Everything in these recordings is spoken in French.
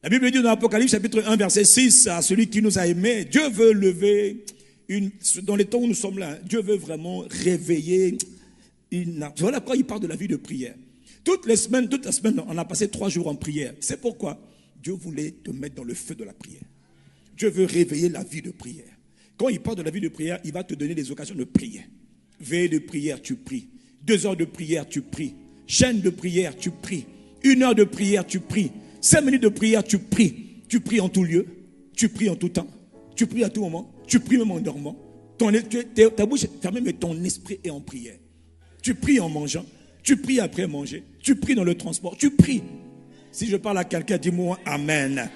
La Bible dit dans l'Apocalypse chapitre 1 verset 6, à celui qui nous a aimés, Dieu veut lever dans les temps où nous sommes là, Dieu veut vraiment réveiller voilà pourquoi il parle de la vie de prière. Toute la semaine, on a passé 3 jours en prière. C'est pourquoi Dieu voulait te mettre dans le feu de la prière. Dieu veut réveiller la vie de prière. Quand il parle de la vie de prière, il va te donner des occasions de prier. Veille de prière, tu pries. 2 heures de prière, tu pries. Chaîne de prière, tu pries. 1 heure de prière, tu pries. 5 minutes de prière, tu pries. Tu pries en tout lieu. Tu pries en tout temps. Tu pries à tout moment. Tu pries même en dormant. Ta bouche est fermée, mais ton esprit est en prière. Tu pries en mangeant. Tu pries après manger. Tu pries dans le transport. Tu pries. Si je parle à quelqu'un, dis-moi Amen.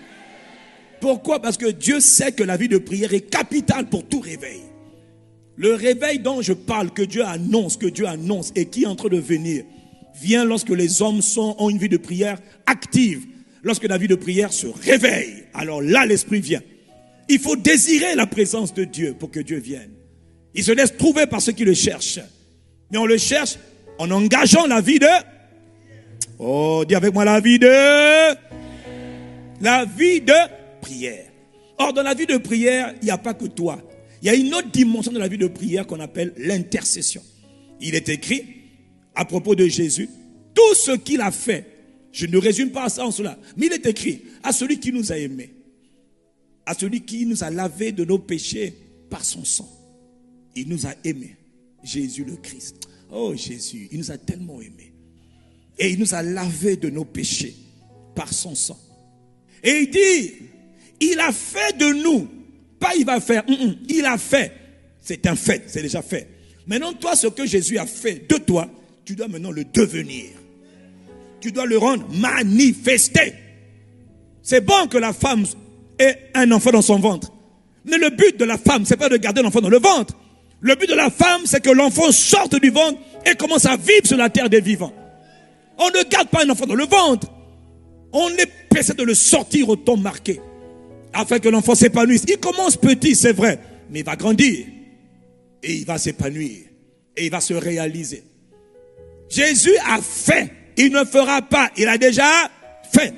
Pourquoi? Parce que Dieu sait que la vie de prière est capitale pour tout réveil. Le réveil dont je parle, que Dieu annonce et qui est en train de venir, vient lorsque les hommes ont une vie de prière active. Lorsque la vie de prière se réveille, alors là l'esprit vient. Il faut désirer la présence de Dieu pour que Dieu vienne. Il se laisse trouver par ceux qui le cherchent. Mais on le cherche en engageant la vie de... Oh, dis avec moi la vie de prière. Or, dans la vie de prière, il n'y a pas que toi. Il y a une autre dimension de la vie de prière qu'on appelle l'intercession. Il est écrit, à propos de Jésus, tout ce qu'il a fait, je ne résume pas ça en cela, mais il est écrit, à celui qui nous a aimés, à celui qui nous a lavés de nos péchés par son sang. Il nous a aimés, Jésus le Christ. Oh Jésus, il nous a tellement aimés. Et il nous a lavés de nos péchés par son sang. Et il dit, il a fait de nous, pas il va faire, il a fait. C'est un fait, c'est déjà fait. Maintenant, toi, ce que Jésus a fait de toi, tu dois maintenant le devenir. Tu dois le rendre manifesté. C'est bon que la femme ait un enfant dans son ventre. Mais le but de la femme, c'est pas de garder l'enfant dans le ventre. Le but de la femme, c'est que l'enfant sorte du ventre et commence à vivre sur la terre des vivants. On ne garde pas un enfant dans le ventre. On est pressé de le sortir au temps marqué, afin que l'enfant s'épanouisse. Il commence petit, c'est vrai, mais il va grandir. Et il va s'épanouir. Et il va se réaliser. Jésus a fait. Il ne fera pas. Il a déjà fait.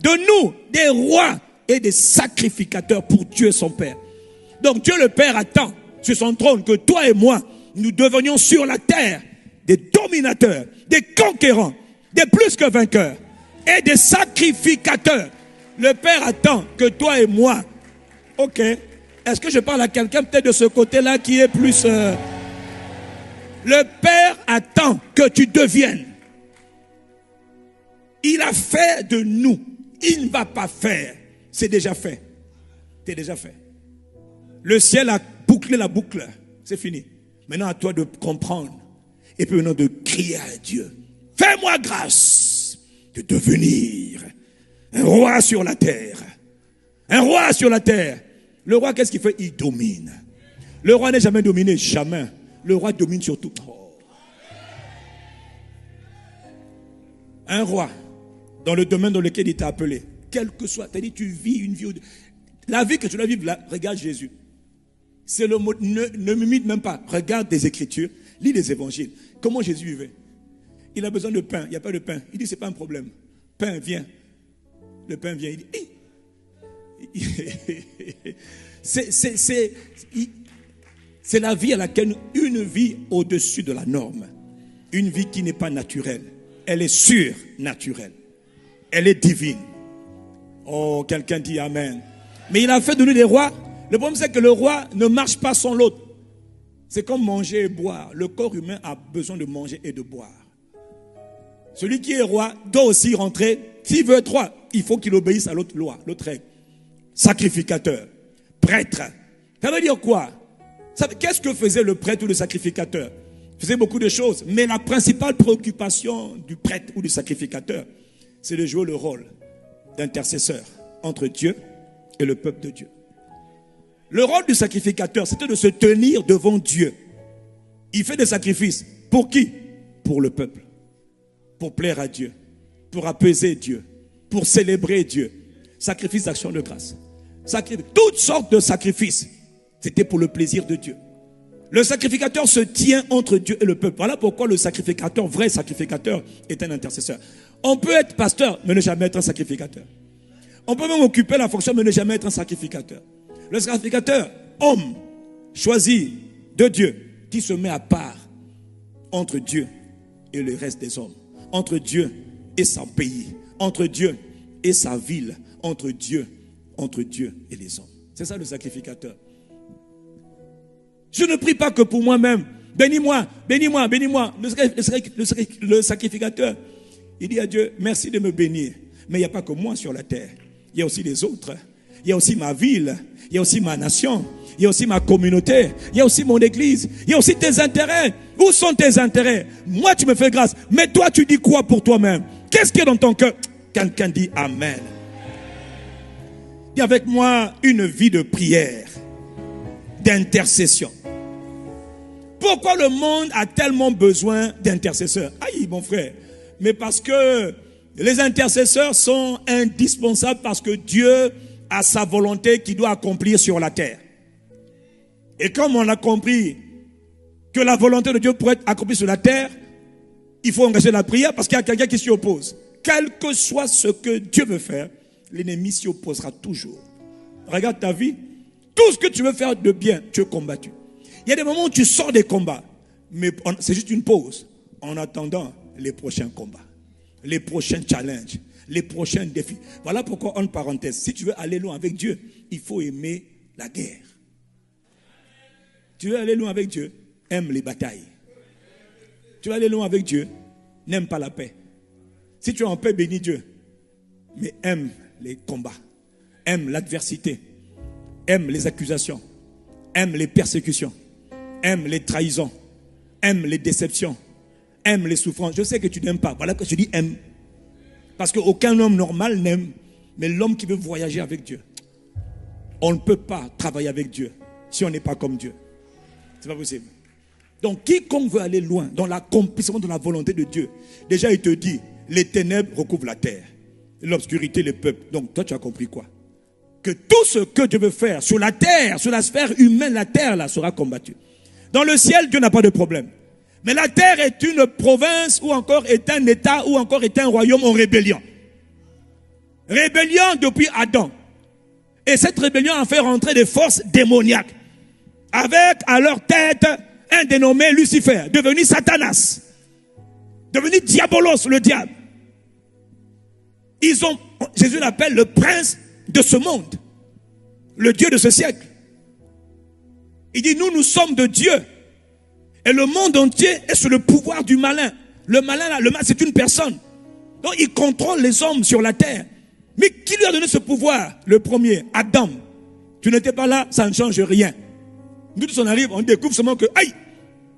De nous, des rois et des sacrificateurs pour Dieu son Père. Donc Dieu le Père attend sur son trône que toi et moi, nous devenions sur la terre des dominateurs, des conquérants, des plus que vainqueurs et des sacrificateurs. Le Père attend que toi et moi, ok, est-ce que je parle à quelqu'un peut-être de ce côté-là qui est plus... Le Père attend que tu deviennes. Il a fait de nous. Il ne va pas faire. C'est déjà fait. C'est déjà fait. Le ciel a bouclé la boucle. C'est fini. Maintenant à toi de comprendre. Et puis maintenant de crier à Dieu. Fais-moi grâce de devenir un roi sur la terre. Un roi sur la terre. Le roi, qu'est-ce qu'il fait? Il domine. Le roi n'est jamais dominé, jamais. Le roi domine sur tout. Oh. Un roi, dans le domaine dans lequel il t'a appelé, quel que soit, t'as dit tu vis une vie. La vie que tu dois vivre là, regarde Jésus. C'est le mot, ne m'imite même pas. Regarde des Écritures, lis les évangiles. Comment Jésus vivait? Il a besoin de pain, il n'y a pas de pain. Il dit c'est pas un problème. Pain, viens. Le pain vient, il dit. C'est la vie à laquelle une vie au-dessus de la norme. Une vie qui n'est pas naturelle. Elle est surnaturelle. Elle est divine. Oh, quelqu'un dit Amen. Mais il a fait de nous des rois. Le problème c'est que le roi ne marche pas sans l'autre. C'est comme manger et boire. Le corps humain a besoin de manger et de boire. Celui qui est roi doit aussi rentrer. S'il veut être roi, il faut qu'il obéisse à l'autre loi, l'autre règle. Sacrificateur, prêtre. Ça veut dire quoi? Qu'est-ce que faisait le prêtre ou le sacrificateur? Il faisait beaucoup de choses. Mais la principale préoccupation du prêtre ou du sacrificateur, c'est de jouer le rôle d'intercesseur entre Dieu et le peuple de Dieu. Le rôle du sacrificateur, c'était de se tenir devant Dieu. Il fait des sacrifices. Pour qui? Pour le peuple. Pour plaire à Dieu. Pour apaiser Dieu. Pour célébrer Dieu. Sacrifice d'action de grâce. Toutes sortes de sacrifices. C'était pour le plaisir de Dieu. Le sacrificateur se tient entre Dieu et le peuple. Voilà pourquoi le sacrificateur, vrai sacrificateur, est un intercesseur. On peut être pasteur, mais ne jamais être un sacrificateur. On peut même occuper la fonction, mais ne jamais être un sacrificateur. Le sacrificateur, homme, choisi de Dieu, qui se met à part entre Dieu et le reste des hommes, entre Dieu et son pays, entre Dieu et sa ville, entre Dieu et les hommes. C'est ça le sacrificateur. Je ne prie pas que pour moi-même. Bénis-moi, bénis-moi, bénis-moi. Le sacrificateur, il dit à Dieu, merci de me bénir. Mais il n'y a pas que moi sur la terre. Il y a aussi les autres. Il y a aussi ma ville. Il y a aussi ma nation. Il y a aussi ma communauté. Il y a aussi mon église. Il y a aussi tes intérêts. Où sont tes intérêts? Moi, tu me fais grâce. Mais toi, tu dis quoi pour toi-même? Qu'est-ce qui est dans ton cœur? Quelqu'un dit Amen. Dis avec moi une vie de prière, d'intercession. Pourquoi le monde a tellement besoin d'intercesseurs? Aïe, mon frère. Mais parce que les intercesseurs sont indispensables parce que Dieu a sa volonté qu'il doit accomplir sur la terre. Et comme on a compris que la volonté de Dieu pourrait être accomplie sur la terre, il faut engager la prière parce qu'il y a quelqu'un qui s'y oppose. Quel que soit ce que Dieu veut faire, l'ennemi s'y opposera toujours. Regarde ta vie. Tout ce que tu veux faire de bien, tu es combattu. Il y a des moments où tu sors des combats, mais c'est juste une pause en attendant les prochains combats, les prochains challenges, les prochains défis. Voilà pourquoi, en parenthèse, si tu veux aller loin avec Dieu, il faut aimer la guerre. Tu veux aller loin avec Dieu, aime les batailles. Tu veux aller loin avec Dieu, n'aime pas la paix. Si tu es en paix, bénis Dieu, mais aime les combats, aime l'adversité, aime les accusations, aime les persécutions, aime les trahisons, aime les déceptions, aime les souffrances. Je sais que tu n'aimes pas. Voilà que je dis aime. Parce qu'aucun homme normal n'aime. Mais l'homme qui veut voyager avec Dieu, on ne peut pas travailler avec Dieu si on n'est pas comme Dieu. C'est pas possible. Donc quiconque veut aller loin dans l'accomplissement de la volonté de Dieu, déjà il te dit, les ténèbres recouvrent la terre, l'obscurité les peuples. Donc toi tu as compris quoi? Que tout ce que Dieu veut faire sur la terre, sur la sphère humaine, la terre là sera combattue. Dans le ciel, Dieu n'a pas de problème. Mais la terre est une province ou encore est un État ou encore est un royaume en rébellion. Rébellion depuis Adam. Et cette rébellion a fait rentrer des forces démoniaques. Avec à leur tête un dénommé Lucifer, devenu Satanas. Devenu Diabolos, le diable. Jésus l'appelle le prince de ce monde. Le Dieu de ce siècle. Il dit, nous sommes de Dieu. Et le monde entier est sous le pouvoir du malin. Le malin, là, c'est une personne. Donc, il contrôle les hommes sur la terre. Mais qui lui a donné ce pouvoir? Le premier, Adam. Tu n'étais pas là, ça ne change rien. Nous tous on arrive, on découvre seulement que, aïe,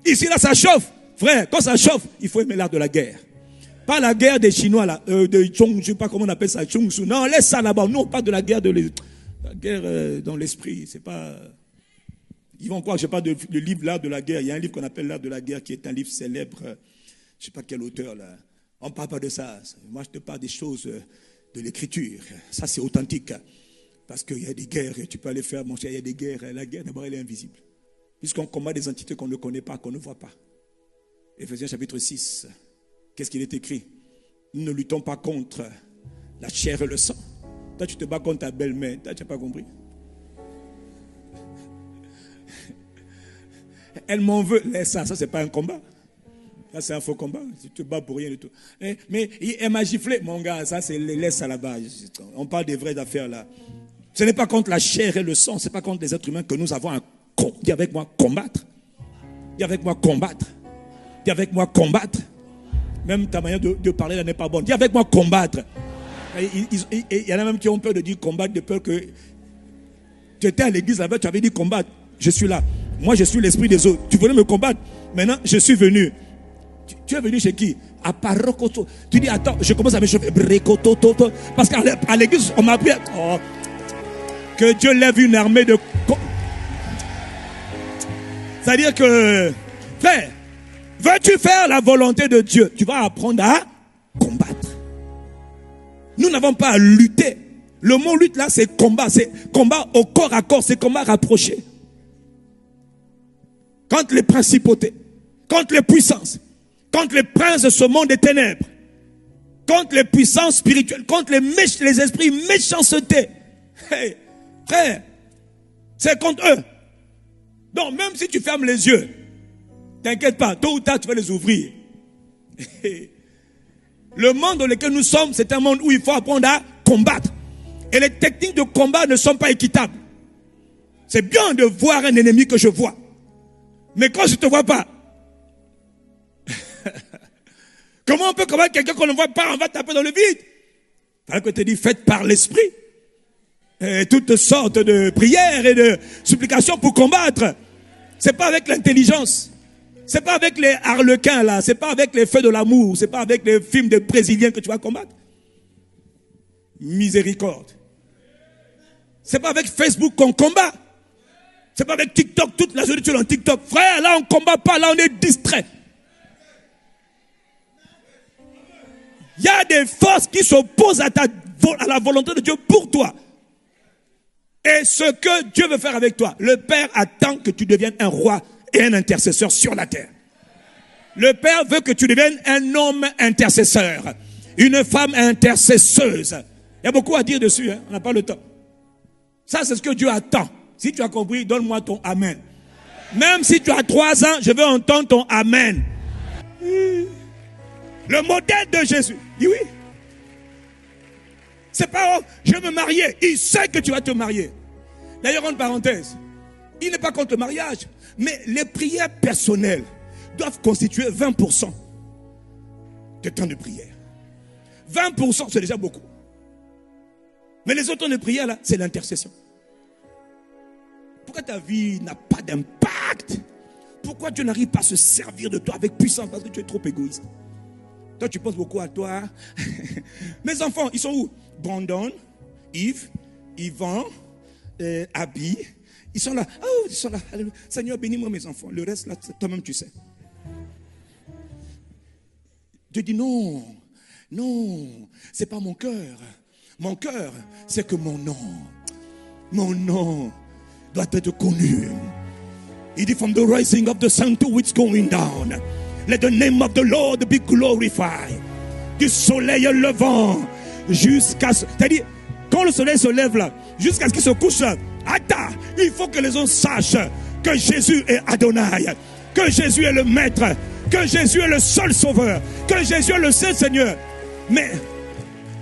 ici là, ça chauffe. Frère, quand ça chauffe, il faut aimer l'art de la guerre. Pas la guerre des Chinois, là, de Chong, je sais pas comment on appelle ça, Chong Su. Non, laisse ça là-bas. Nous, on parle de la guerre la guerre dans l'esprit. C'est pas... Ils vont croire que je parle de livre L'art de la guerre. Il y a un livre qu'on appelle L'art de la guerre qui est un livre célèbre. Je ne sais pas quel auteur là. On ne parle pas de ça. Moi, je te parle des choses de l'écriture. Ça, c'est authentique. Parce qu'il y a des guerres, tu peux aller faire, mon cher, il y a des guerres. La guerre, d'abord, elle est invisible. Puisqu'on combat des entités qu'on ne connaît pas, qu'on ne voit pas. Éphésiens chapitre 6. Qu'est-ce qu'il est écrit? Nous ne luttons pas contre la chair et le sang. Toi, tu te bats contre ta belle-mère. Tu n'as pas compris? Elle m'en veut. Ça c'est pas un combat. Ça, c'est un faux combat. Tu te bats pour rien du tout. Mais elle m'a giflé. Mon gars, ça, c'est laisse ça là-bas. On parle des vraies affaires là. Ce n'est pas contre la chair et le sang. Ce n'est pas contre les êtres humains que nous avons à dis avec moi combattre. Dis avec moi combattre. Dis avec moi combattre. Même ta manière de parler là n'est pas bonne. Dis avec moi combattre. Il y en a même qui ont peur de dire combattre, de peur que tu étais à l'église là-bas, tu avais dit combattre. Je suis là. Moi, je suis l'esprit des autres. Tu voulais me combattre. Maintenant, je suis venu. Tu es venu chez qui? À Parokoto. Tu dis, attends, je commence à me chauffer. Parce qu'à l'église, on m'a appris. Oh, que Dieu lève une armée de... C'est-à-dire que, frère, veux-tu faire la volonté de Dieu? Tu vas apprendre à combattre. Nous n'avons pas à lutter. Le mot lutte là, c'est combat. C'est combat au corps à corps. C'est combat rapproché. Contre les principautés, contre les puissances, contre les princes de ce monde des ténèbres, contre les puissances spirituelles, contre les esprits méchanceté. Hey, frère, c'est contre eux. Donc même si tu fermes les yeux, t'inquiète pas, tôt ou tard tu vas les ouvrir. Le monde dans lequel nous sommes, c'est un monde où il faut apprendre à combattre. Et les techniques de combat ne sont pas équitables. C'est bien de voir un ennemi que je vois. Mais quand je ne te vois pas, comment on peut combattre quelqu'un qu'on ne voit pas? On va taper dans le vide. Alors que tu dis, faites par l'esprit. Et toutes sortes de prières et de supplications pour combattre. C'est pas avec l'intelligence. C'est pas avec les harlequins là. C'est pas avec les feux de l'amour. C'est pas avec les films de brésiliens que tu vas combattre. Miséricorde. C'est pas avec Facebook qu'on combat. C'est pas avec TikTok, toute la journée tu es dans TikTok. Frère, là on combat pas, là on est distrait. Il y a des forces qui s'opposent à la volonté de Dieu pour toi. Et ce que Dieu veut faire avec toi, le Père attend que tu deviennes un roi et un intercesseur sur la terre. Le Père veut que tu deviennes un homme intercesseur, une femme intercesseuse. Il y a beaucoup à dire dessus, hein? On n'a pas le temps. Ça, c'est ce que Dieu attend. Si tu as compris, donne-moi ton amen. Même si tu as 3 ans, je veux entendre ton amen. Le modèle de Jésus. Dis oui. C'est pas, oh, je veux me marier. Il sait que tu vas te marier. D'ailleurs, en parenthèse, il n'est pas contre le mariage. Mais les prières personnelles doivent constituer 20% de temps de prière. 20%, c'est déjà beaucoup. Mais les autres temps de prière, là, c'est l'intercession. Pourquoi ta vie n'a pas d'impact? Pourquoi Dieu n'arrive pas à se servir de toi avec puissance? Parce que tu es trop égoïste. Toi, tu penses beaucoup à toi. Mes enfants, ils sont où? Brandon, Yves, Yvan, Abby. Ils sont là. Oh, ils sont là. Seigneur, bénis-moi mes enfants. Le reste, là, toi-même, tu sais. Dieu dit non. Non, c'est pas mon cœur. Mon cœur, c'est que mon nom doit être connu. Il dit, from the rising of the sun to its going down, let the name of the Lord be glorified. Du soleil levant jusqu'à... C'est-à-dire, quand le soleil se lève là, jusqu'à ce qu'il se couche là, attends, il faut que les gens sachent que Jésus est Adonai, que Jésus est le Maître, que Jésus est le seul Sauveur, que Jésus est le seul Seigneur. Mais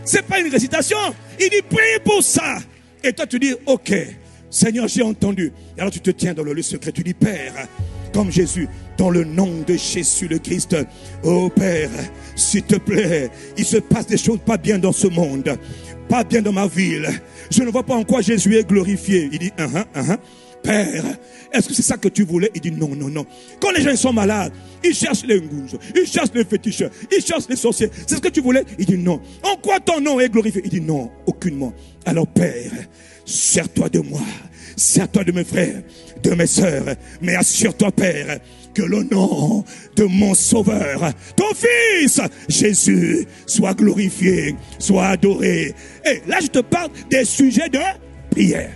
c'est pas une récitation. Il dit, prie pour ça. Et toi tu dis, ok, Seigneur, j'ai entendu. Et alors tu te tiens dans le lieu secret. Tu dis, Père, comme Jésus, dans le nom de Jésus le Christ. Oh Père, s'il te plaît, il se passe des choses pas bien dans ce monde, pas bien dans ma ville. Je ne vois pas en quoi Jésus est glorifié. Il dit, Père, est-ce que c'est ça que tu voulais? Il dit non, non, non. Quand les gens sont malades, ils cherchent les ngouzes, ils cherchent les féticheurs, ils cherchent les sorciers. C'est ce que tu voulais? Il dit non. En quoi ton nom est glorifié? Il dit non, aucunement. Alors Père, sers-toi de moi, sers-toi de mes frères, de mes sœurs, mais assure-toi Père que le nom de mon Sauveur, ton Fils Jésus, soit glorifié, soit adoré. Et là je te parle des sujets de prière.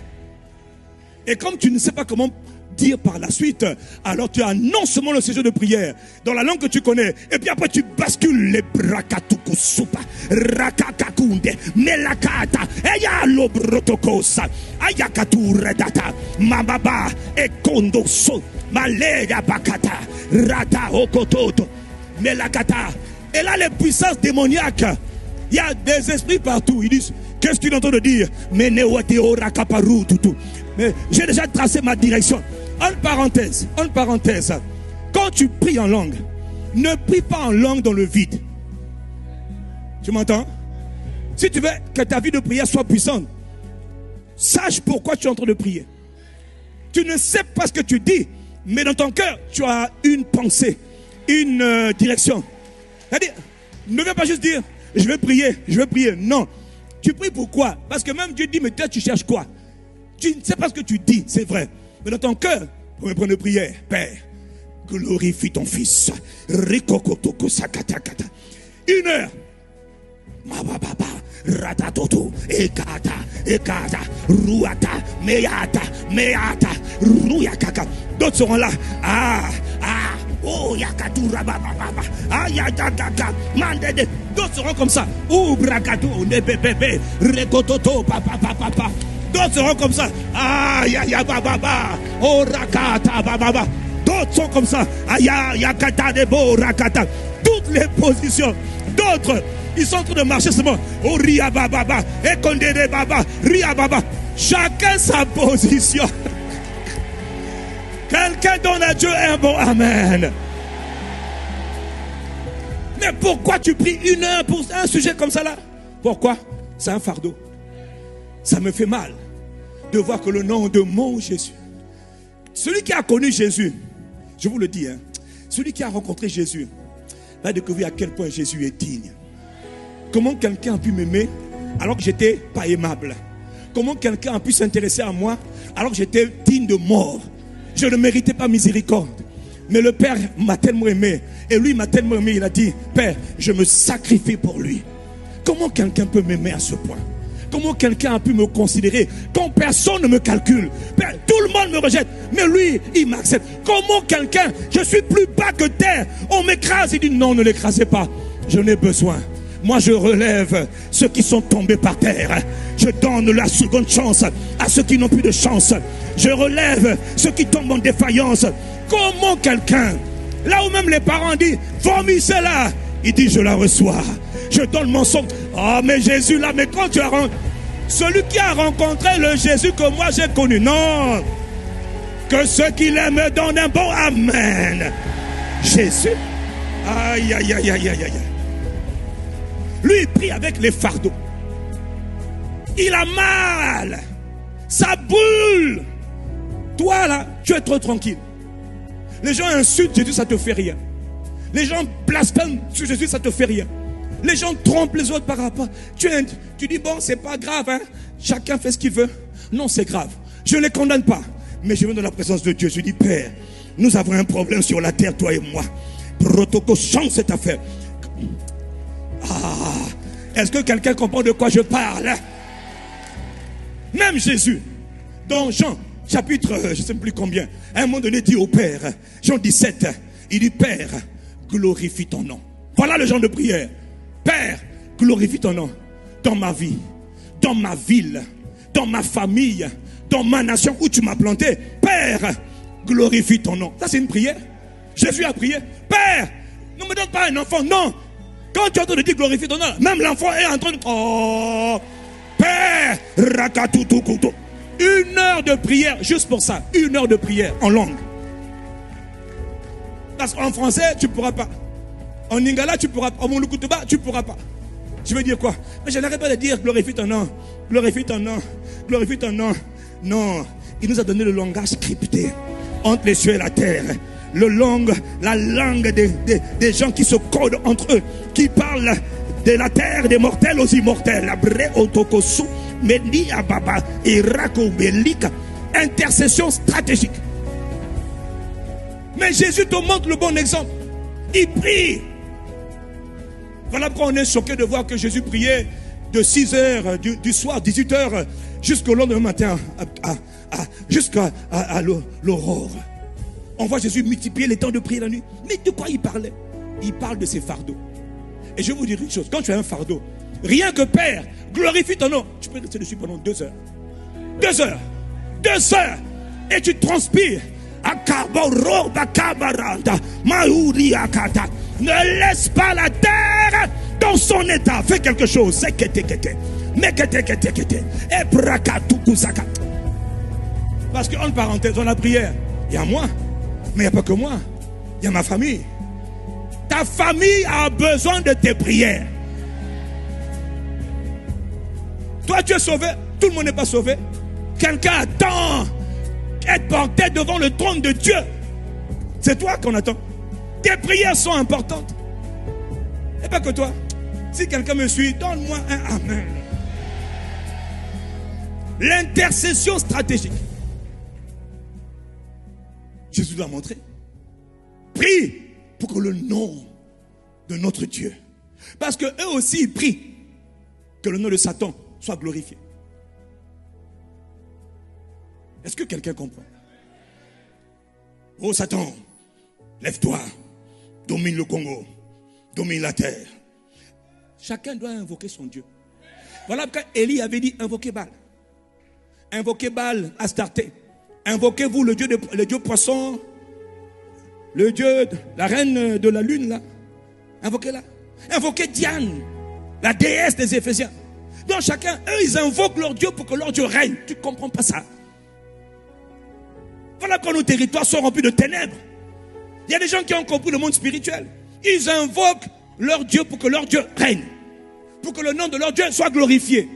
Et comme tu ne sais pas comment dire par la suite, alors tu annonces seulement le sujet de prière dans la langue que tu connais. Et puis après tu bascules les brakatukusupa, rakakakunde, melakata, eya lobrotokosa, ayakaturedata, mababa, ekondoso, malega bakata, rata okototo, melakata. Et là les puissances démoniaques, il y a des esprits partout. Ils disent, qu'est-ce qu'il est en train de dire? Mais j'ai déjà tracé ma direction. En parenthèse, quand tu pries en langue, ne prie pas en langue dans le vide. Tu m'entends? Si tu veux que ta vie de prière soit puissante, sache pourquoi tu es en train de prier. Tu ne sais pas ce que tu dis, mais dans ton cœur, tu as une pensée, une direction. C'est-à-dire, ne viens pas juste dire, je vais prier. Non. Tu pries pourquoi? Parce que même Dieu dit, mais toi tu cherches quoi? Tu ne sais pas ce que tu dis, c'est vrai. Mais dans ton cœur, pour me prendre une prière, Père, glorifie ton Fils. 1 heure. Mababa, ratatoto, ekata, ruata, meata, ruyakaka. D'autres seront là. Oh, yakatura baba baba. Ayadagaga. Mandede. D'autres seront comme ça. Oh, bragato, nebebebe. Rekototo, papa, papa, papa. D'autres seront comme ça. Ah, ya, ya, baba, baba. Oh, rakata, baba, baba. D'autres sont comme ça. Aya, yakata, debo, rakata. Toutes les positions. D'autres, ils sont en train de marcher seulement. Oh, ria, baba, baba. Ekondede, baba. Ria, baba. Chacun sa position. Quelqu'un donne à Dieu un bon amen. Mais pourquoi tu pries 1 heure pour un sujet comme ça là? Pourquoi? C'est un fardeau. Ça me fait mal de voir que le nom de mon Jésus, celui qui a connu Jésus, je vous le dis, hein, celui qui a rencontré Jésus, va découvrir à quel point Jésus est digne. Comment quelqu'un a pu m'aimer alors que j'étais pas aimable? Comment quelqu'un a pu s'intéresser à moi alors que j'étais digne de mort? Je ne méritais pas miséricorde. Mais le Père m'a tellement aimé. Et lui m'a tellement aimé. Il a dit, Père, je me sacrifie pour lui. Comment quelqu'un peut m'aimer à ce point? Comment quelqu'un a pu me considérer quand personne ne me calcule? Père, tout le monde me rejette. Mais lui, il m'accepte. Comment quelqu'un, je suis plus bas que terre. On m'écrase. Il dit, non, ne l'écrasez pas. Je n'ai besoin. Moi, je relève ceux qui sont tombés par terre. Je donne la seconde chance à ceux qui n'ont plus de chance. Je relève ceux qui tombent en défaillance. Comment quelqu'un, là où même les parents disent, vomissez-la, il dit, je la reçois. Je donne mon sang. Oh, mais Jésus là, mais quand tu as rencontré, celui qui a rencontré le Jésus que moi j'ai connu, non. Que ceux qui l'aiment donnent un bon amen. Jésus. Aïe, aïe, aïe, aïe, aïe, aïe. Lui, il prie avec les fardeaux. Il a mal. Ça boule. Toi, là, tu es trop tranquille. Les gens insultent Jésus, ça te fait rien. Les gens blasphèment sur Jésus, ça te fait rien. Les gens trompent les autres par rapport. Tu dis, bon, c'est pas grave, hein. Chacun fait ce qu'il veut. Non, c'est grave. Je ne les condamne pas. Mais je viens dans la présence de Dieu. Je dis, Père, nous avons un problème sur la terre, toi et moi. Protocole, change cette affaire. Ah, est-ce que quelqu'un comprend de quoi je parle? Même Jésus, dans Jean, chapitre, je ne sais plus combien, à un moment donné, dit au Père, Jean 17, il dit, Père, glorifie ton nom. Voilà le genre de prière. Père, glorifie ton nom dans ma vie, dans ma ville, dans ma famille, dans ma nation où tu m'as planté. Père, glorifie ton nom. Ça, c'est une prière. Jésus a prié. Père, ne me donne pas un enfant. Non. Quand tu es en train de dire glorifie ton nom, même l'enfant est en train de... Oh, Père, rakatutukutu. 1 heure de prière, juste pour ça. 1 heure de prière en langue. Parce qu'en français, tu ne pourras pas. En lingala, tu ne pourras pas. En molukutuba, tu ne pourras pas. Je veux dire quoi? Mais je n'arrête pas de dire glorifie ton nom. Glorifie ton nom. Glorifie ton nom. Non. Il nous a donné le langage scripté entre les cieux et la terre. La langue des gens qui se codent entre eux, qui parlent de la terre des mortels aux immortels. Intercession stratégique. Mais Jésus te montre le bon exemple. Il prie. Voilà pourquoi on est choqué de voir que Jésus priait de 6h du soir, 18h, jusqu'au lendemain matin, jusqu'à l'aurore. On voit Jésus multiplier les temps de prière la nuit. Mais de quoi il parlait? Il parle de ses fardeaux. Et je vais vous dire une chose. Quand tu as un fardeau, rien que Père, glorifie ton nom. Tu peux rester dessus pendant 2 heures. 2 heures. 2 heures. Et tu transpires. Ne laisse pas la terre dans son état. Fais quelque chose. Parce qu'en parenthèse, dans la prière, il y a moi. Mais il n'y a pas que moi. Il y a ma famille. Ta famille a besoin de tes prières. Toi, tu es sauvé. Tout le monde n'est pas sauvé. Quelqu'un attend être porté devant le trône de Dieu. C'est toi qu'on attend. Tes prières sont importantes. Et pas que toi. Si quelqu'un me suit, donne-moi un amen. L'intercession stratégique. Jésus l'a montré. Prie pour que le nom de notre Dieu, parce que eux aussi ils prient que le nom de Satan soit glorifié. Est-ce que quelqu'un comprend? Oh Satan, Lève-toi, domine le Congo, domine la terre. Chacun doit invoquer son Dieu. Voilà pourquoi Élie avait dit invoquez Baal. Invoquez Baal, Astarté. Invoquez-vous le Dieu poisson, le Dieu, la reine de la lune là. Invoquez-la. Invoquez Diane, la déesse des Éphésiens. Donc chacun, eux, ils invoquent leur Dieu pour que leur Dieu règne. Tu ne comprends pas ça? Voilà quand nos territoires sont remplis de ténèbres. Il y a des gens qui ont compris le monde spirituel. Ils invoquent leur Dieu pour que leur Dieu règne. Pour que le nom de leur Dieu soit glorifié.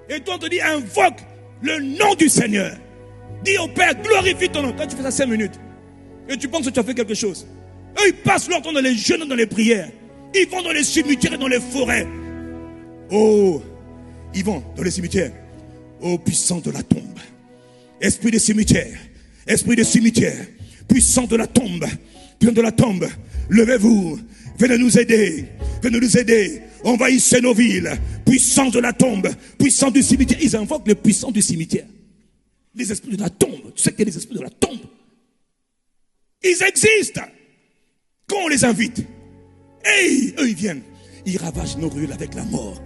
Et toi on te dit, invoque le nom du Seigneur. Dis au Père, glorifie ton nom. Quand tu fais ça 5 minutes, et tu penses que tu as fait quelque chose. Eux, ils passent leur temps dans les jeûnes, dans les prières. Ils vont dans les cimetières et dans les forêts. Oh, ils vont dans les cimetières. Oh, puissant de la tombe. Esprit des cimetières. Esprit des cimetières. Puissant de la tombe. Puissant de la tombe. Levez-vous. Venez nous aider. Venez nous aider. Envahissez nos villes. Puissant de la tombe. Puissant du cimetière. Ils invoquent les puissants du cimetière. Les esprits de la tombe. Tu sais qu'il y a des esprits de la tombe. Ils existent. Quand on les invite. Hey, eux ils viennent. Ils ravagent nos rues avec la mort.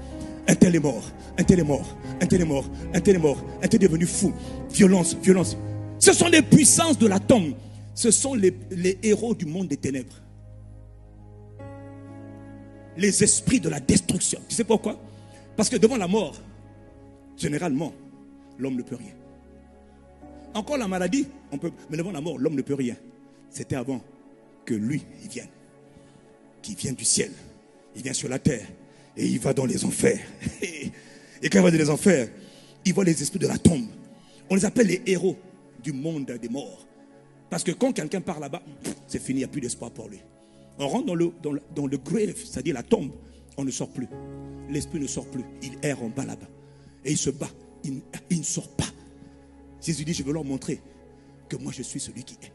Un tel est mort. Un tel est mort. Un tel est mort. Un tel est mort. Un tel est devenu fou. Violence, violence. Ce sont les puissances de la tombe. Ce sont les héros du monde des ténèbres. Les esprits de la destruction. Tu sais pourquoi? Parce que devant la mort, généralement, l'homme ne peut rien. Encore la maladie, on peut, mais devant la mort, l'homme ne peut rien. C'était avant que lui, il vienne. Qu'il vienne du ciel. Il vient sur la terre. Et il va dans les enfers. Et quand il va dans les enfers, il voit les esprits de la tombe. On les appelle les héros du monde des morts. Parce que quand quelqu'un part là-bas, c'est fini, il n'y a plus d'espoir pour lui. On rentre dans le grave, c'est-à-dire la tombe, on ne sort plus. L'esprit ne sort plus. Il erre en bas là-bas. Et il se bat. Il ne sort pas. Jésus dit, je veux leur montrer que moi je suis celui qui est.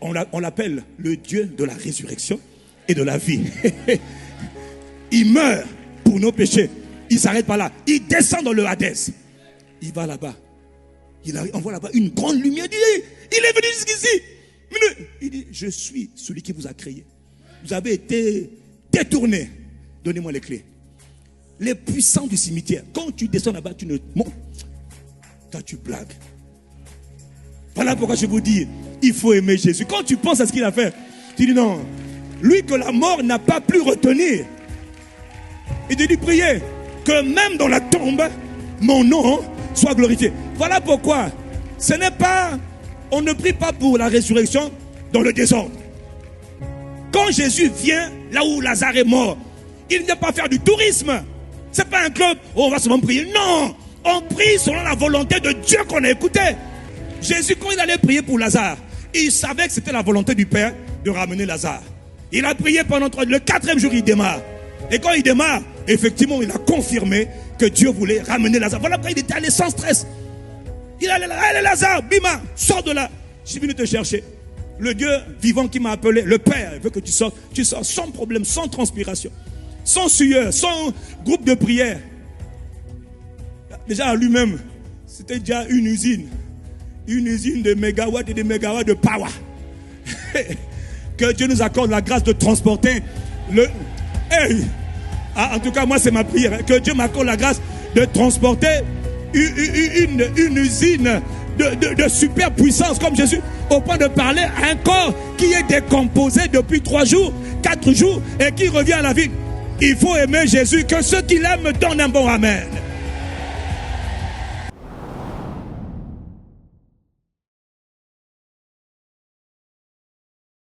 On l'appelle le Dieu de la résurrection et de la vie. Il meurt pour nos péchés. Il s'arrête pas là. Il descend dans le Hadès. Il va là-bas. On voit là-bas une grande lumière. Il est venu jusqu'ici. Il dit, je suis celui qui vous a créé. Vous avez été détournés. Donnez-moi les clés. Les puissants du cimetière. Quand tu descends là-bas, tu ne montes. Toi, tu blagues. Voilà pourquoi je vous dis, il faut aimer Jésus. Quand tu penses à ce qu'il a fait, tu dis non. Lui que la mort n'a pas pu retenir. Il te dit, priez que même dans la tombe, mon nom soit glorifié. Voilà pourquoi ce n'est pas, on ne prie pas pour la résurrection dans le désordre. Quand Jésus vient là où Lazare est mort, il ne vient pas faire du tourisme. C'est pas un club où on va seulement prier. Non, on prie selon la volonté de Dieu qu'on a écouté. Jésus, quand il allait prier pour Lazare, il savait que c'était la volonté du Père de ramener Lazare. Il a prié pendant le 4e jour, il démarre. Et quand il démarre, effectivement, il a confirmé que Dieu voulait ramener Lazare. Voilà pourquoi il était allé sans stress. Il allait là, allez Lazare, bima, sors de là. Je suis venu te chercher. Le Dieu vivant qui m'a appelé, le Père, veut que tu sors sans problème, sans transpiration, sans sueur, sans groupe de prière. Déjà lui-même, c'était déjà une usine de mégawatts et de mégawatts de power. Que Dieu nous accorde la grâce de transporter le... Hey! En tout cas, moi, c'est ma prière. Que Dieu m'accorde la grâce de transporter une usine de super puissance comme Jésus, au point de parler à un corps qui est décomposé depuis 3 jours, 4 jours, et qui revient à la vie. Il faut aimer Jésus. Que ceux qui l'aiment donnent un bon amen.